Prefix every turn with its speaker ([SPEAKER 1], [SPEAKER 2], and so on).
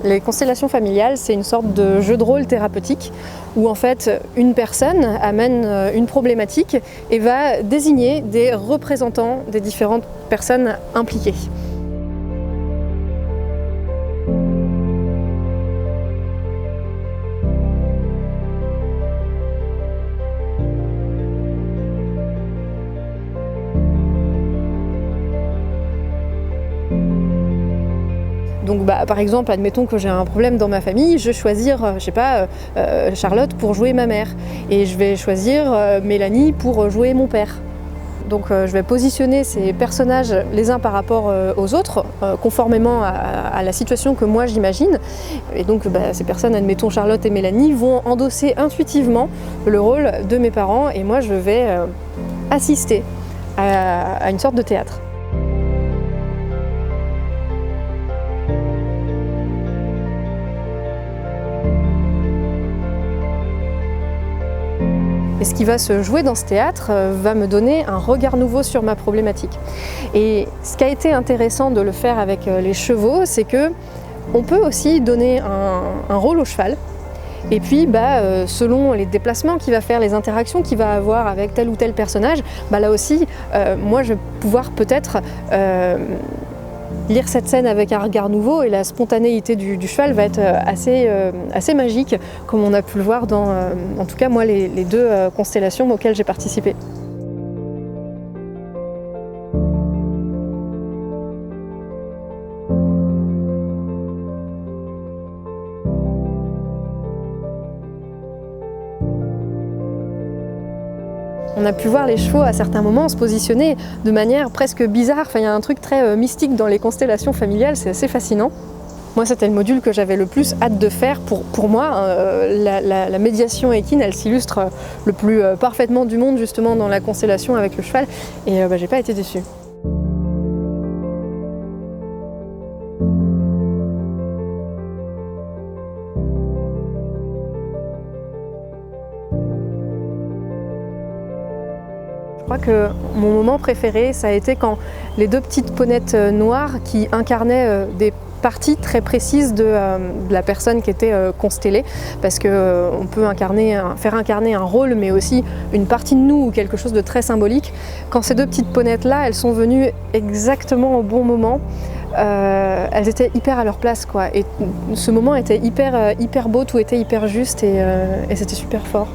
[SPEAKER 1] Les constellations familiales, c'est une sorte de jeu de rôle thérapeutique où en fait une personne amène une problématique et va désigner des représentants des différentes personnes impliquées. Donc par exemple, admettons que j'ai un problème dans ma famille, je vais choisir, je sais pas, Charlotte pour jouer ma mère. Et je vais choisir Mélanie pour jouer mon père. Donc je vais positionner ces personnages les uns par rapport aux autres, conformément à la situation que moi j'imagine. Et donc ces personnes, admettons Charlotte et Mélanie, vont endosser intuitivement le rôle de mes parents et moi je vais assister à une sorte de théâtre. Et ce qui va se jouer dans ce théâtre va me donner un regard nouveau sur ma problématique. Et ce qui a été intéressant de le faire avec les chevaux, c'est que on peut aussi donner un rôle au cheval. Et puis, selon les déplacements qu'il va faire, les interactions qu'il va avoir avec tel ou tel personnage, là aussi, moi je vais pouvoir peut-être lire cette scène avec un regard nouveau et la spontanéité du cheval va être assez magique, comme on a pu le voir dans, en tout cas moi, les deux constellations auxquelles j'ai participé. On a pu voir les chevaux à certains moments se positionner de manière presque bizarre. Enfin, il y a un truc très mystique dans les constellations familiales, c'est assez fascinant. Moi, c'était le module que j'avais le plus hâte de faire. Pour moi, la médiation équine, elle s'illustre le plus parfaitement du monde justement dans la constellation avec le cheval. Et j'ai pas été déçue. Je crois que mon moment préféré, ça a été quand les deux petites ponnettes noires qui incarnaient des parties très précises de la personne qui était constellée, parce qu'on peut faire incarner un rôle, mais aussi une partie de nous ou quelque chose de très symbolique. Quand ces deux petites ponnettes-là, elles sont venues exactement au bon moment, elles étaient hyper à leur place, quoi. Et ce moment était hyper beau, tout était hyper juste et c'était super fort.